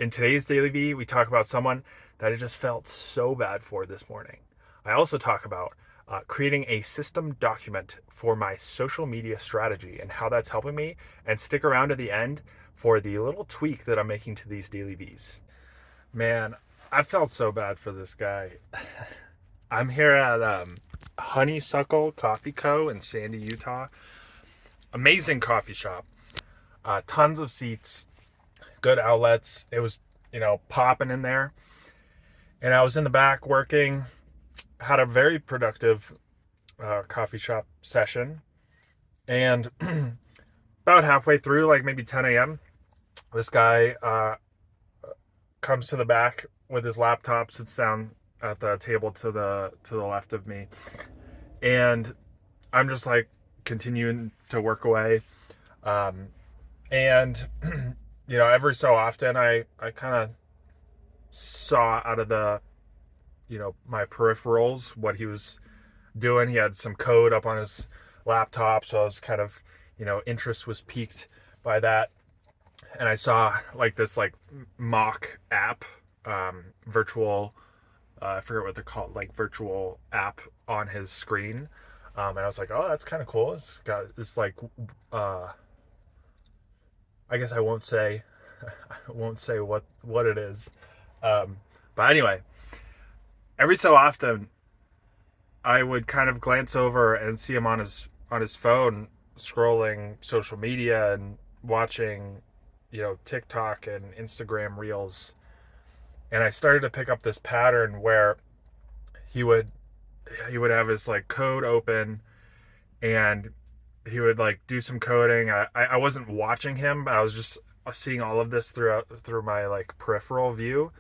In today's DailyV, we talk about someone that I just felt so bad for this morning. I also talk about creating a system document for my social media strategy and how that's helping me. And stick around to the end for the little tweak that I'm making to these DailyVs. Man, I felt so bad for this guy. I'm here at Honeysuckle Coffee Co. in Sandy, Utah. Amazing coffee shop. Tons of seats, good outlets. It was, popping in there. And I was in the back working, had a very productive coffee shop session. And about halfway through, like maybe 10 a.m., this guy comes to the back with his laptop, sits down at the table to the left of me. And I'm just like continuing to work away. And every so often I kind of saw out of the my peripherals what he was doing. He had some code up on his laptop, so I was kind of interest was piqued by that. And I saw like this like mock app, virtual, I forget what they're called, like virtual app on his screen. And I was like, oh, that's kind of cool. It's got this like I guess I won't say what it is. But anyway, every so often I would kind of glance over and see him on his phone scrolling social media and watching TikTok and Instagram reels. And I started to pick up this pattern where he would have his like code open, and he would like do some coding. I wasn't watching him, but I was just seeing all of this through my like peripheral view.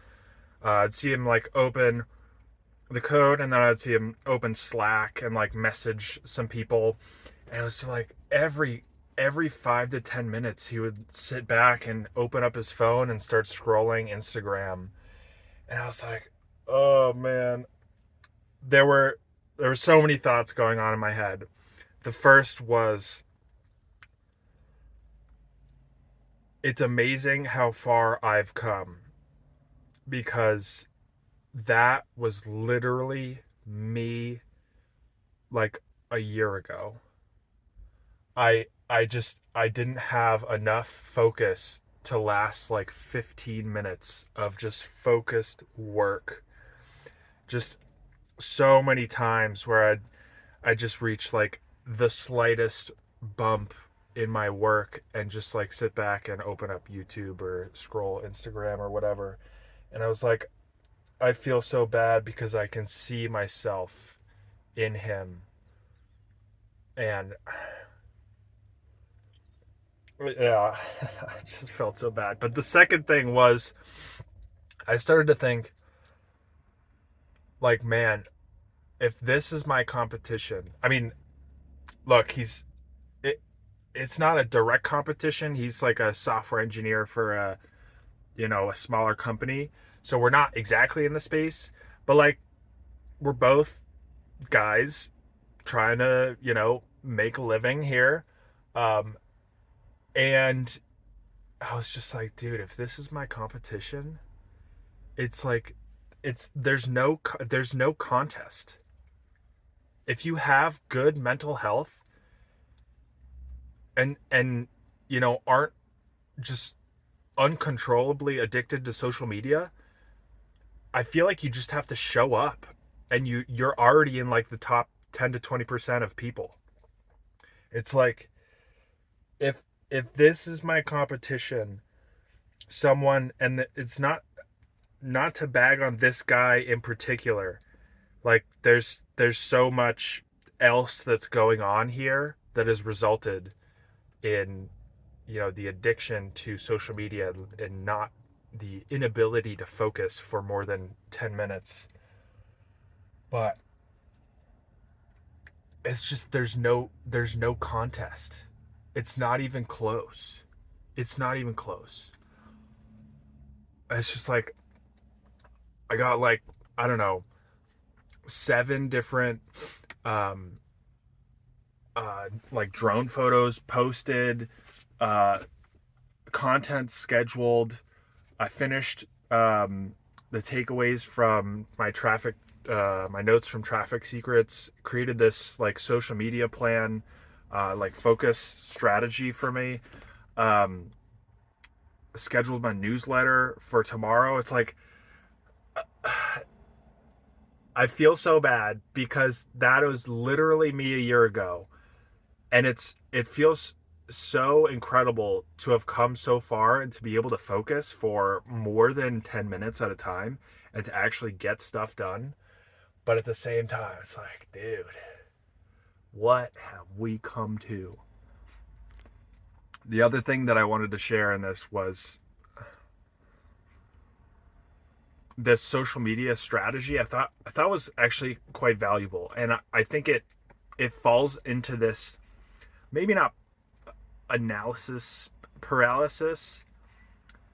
I'd see him like open the code, and then I'd see him open Slack and like message some people. And it was just like every 5 to 10 minutes he would sit back and open up his phone and start scrolling Instagram. And I was like, oh man, there were so many thoughts going on in my head. The first was, it's amazing how far I've come, because that was literally me like a year ago. I didn't have enough focus to last like 15 minutes of just focused work. Just so many times where I just reach like the slightest bump in my work and just like sit back and open up YouTube or scroll Instagram or whatever. And I was like, I feel so bad because I can see myself in him. And yeah, I just felt so bad. But the second thing was, I started to think, like, man, if this is my competition, I mean, look, it's not a direct competition. He's like a software engineer for a smaller company. So we're not exactly in the space, but like we're both guys trying to, make a living here. Um, and I was just like, dude, if this is my competition, it's like there's no contest. If you have good mental health and aren't just uncontrollably addicted to social media, I feel like you just have to show up, and you're already in like the top 10 to 20% of people. It's like, if this is my competition, someone, and it's not to bag on this guy in particular, like there's so much else that's going on here that has resulted in the addiction to social media and not the inability to focus for more than 10 minutes. But it's just there's no contest. It's not even close. It's not even close. It's just like I got like, I don't know, 7 different um like drone photos posted, uh content scheduled, I finished the takeaways from my notes from Traffic Secrets, created this like social media plan, like focus strategy for me, um, scheduled my newsletter for tomorrow. It's like, I feel so bad because that was literally me a year ago. And it feels so incredible to have come so far and to be able to focus for more than 10 minutes at a time and to actually get stuff done. But at the same time, it's like, dude, what have we come to? The other thing that I wanted to share in this was this social media strategy. I thought was actually quite valuable, and I think it falls into this, maybe not analysis paralysis,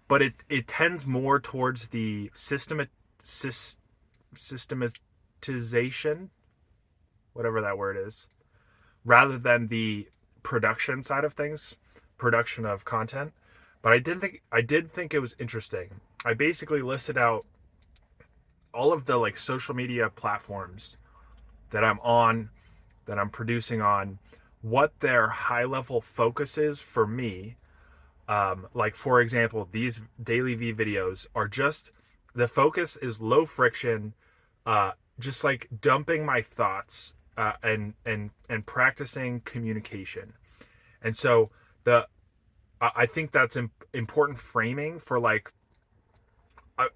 but it tends more towards the systematization, whatever that word is, rather than the production side of things, production of content. But I did think it was interesting. I basically listed out all of the like social media platforms that I'm on, that I'm producing on, what their high level focus is for me. Like for example, these DailyV videos are just, the focus is low friction, just like dumping my thoughts, and practicing communication. And so I think that's important framing for like,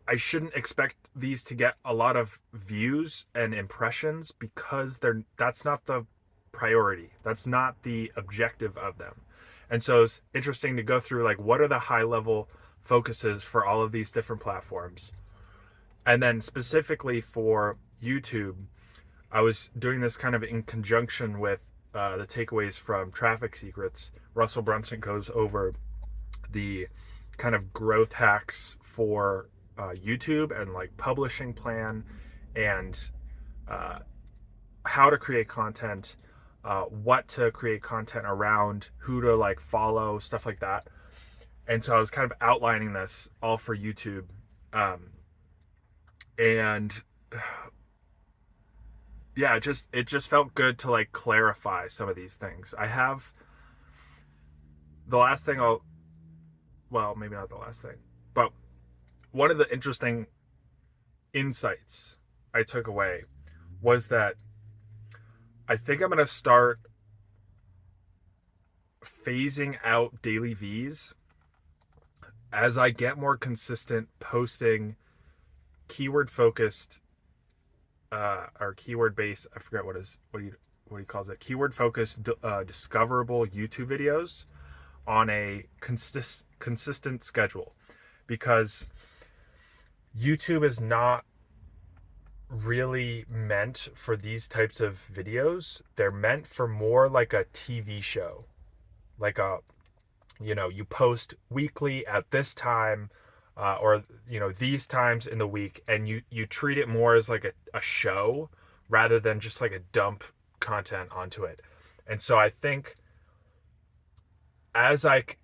I shouldn't expect these to get a lot of views and impressions because that's not the priority. That's not the objective of them. And so it's interesting to go through like, what are the high level focuses for all of these different platforms. And then specifically for YouTube, I was doing this kind of in conjunction with the takeaways from Traffic Secrets. Russell Brunson goes over the kind of growth hacks for YouTube and like publishing plan, and how to create content, what to create content around, who to like follow, stuff like that. And so I was kind of outlining this all for YouTube, and yeah, it just felt good to like clarify some of these things. I have the last thing I'll well, maybe not the last thing, but one of the interesting insights I took away was that I think I'm going to start phasing out daily V's as I get more consistent posting keyword focused, or keyword based, I forget what he calls it, keyword focused, discoverable YouTube videos on a consistent schedule, because YouTube is not really meant for these types of videos. They're meant for more like a TV show, like you post weekly at this time, or these times in the week, and you treat it more as like a show rather than just like a dump content onto it. And so I think as I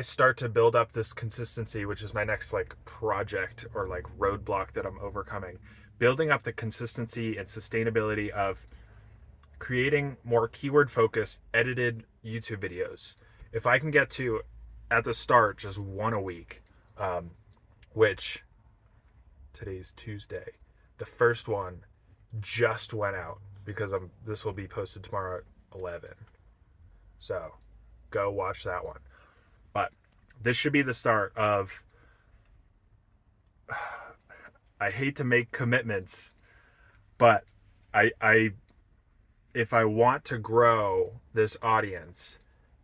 start to build up this consistency, which is my next like project or like roadblock that I'm overcoming, building up the consistency and sustainability of creating more keyword focused edited YouTube videos. If I can get to, at the start, just one a week, which today's Tuesday, the first one just went out because this will be posted tomorrow at 11. So go watch that one. But this should be the start of, I hate to make commitments, but I if I want to grow this audience,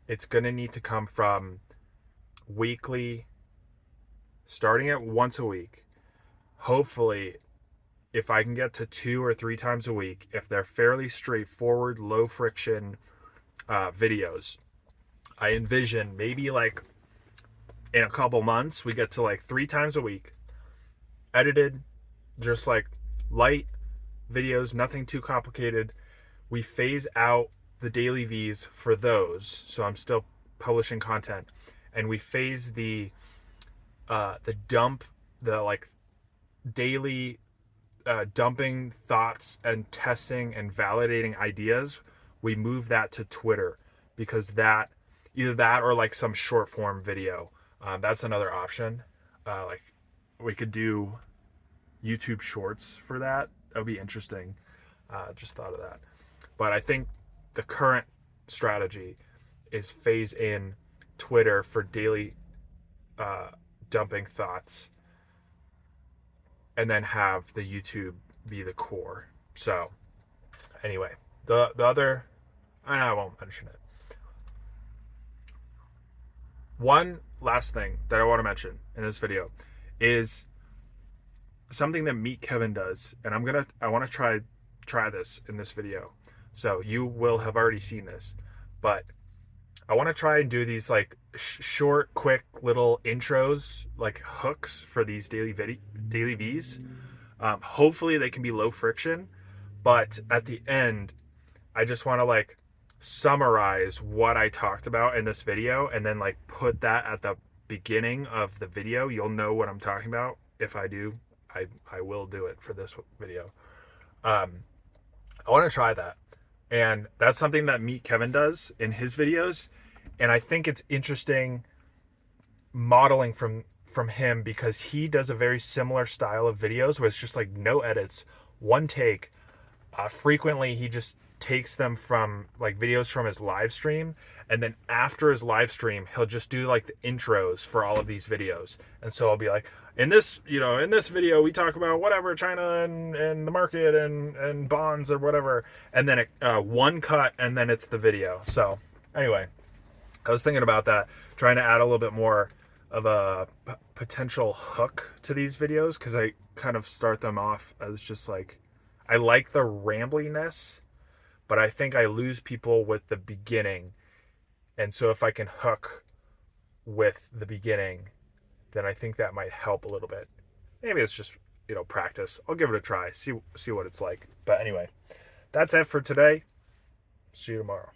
it's going to need to come from weekly, starting at once a week. Hopefully, if I can get to 2 or 3 times a week, if they're fairly straightforward, low friction videos, I envision maybe like in a couple months, we get to like 3 times a week, edited, just like light videos, nothing too complicated. We phase out the daily V's for those, so I'm still publishing content, and we phase the the like daily dumping thoughts and testing and validating ideas, we move that to Twitter, because that, either that or like some short form video. That's another option. Like we could do YouTube Shorts for that. That would be interesting. Just thought of that. But I think the current strategy is phase in Twitter for daily uh, dumping thoughts, and then have the YouTube be the core. So anyway, the other, I won't mention it. One last thing that I want to mention in this video is something that Meet Kevin does, and I want to try this in this video. So you will have already seen this, but I want to try and do these like short, quick little intros, like hooks for these daily V's. Hopefully they can be low friction, but at the end, I just want to like summarize what I talked about in this video, and then like put that at the beginning of the video. You'll know what I'm talking about. If I do, I will do it for this video. I want to try that. And that's something that Meet Kevin does in his videos. And I think it's interesting modeling from him, because he does a very similar style of videos where it's just like no edits, one take. Frequently he just takes them from like videos from his live stream, and then after his live stream he'll just do like the intros for all of these videos. And so I'll be like, in this video we talk about whatever, China and the market and bonds or whatever, and then one cut, and then it's the video. So anyway, I was thinking about that, trying to add a little bit more of a potential hook to these videos, because I kind of start them off as just like, I like the rambliness, but I think I lose people with the beginning. And so if I can hook with the beginning, then I think that might help a little bit. Maybe it's just, practice. I'll give it a try, see what it's like. But anyway, that's it for today. See you tomorrow.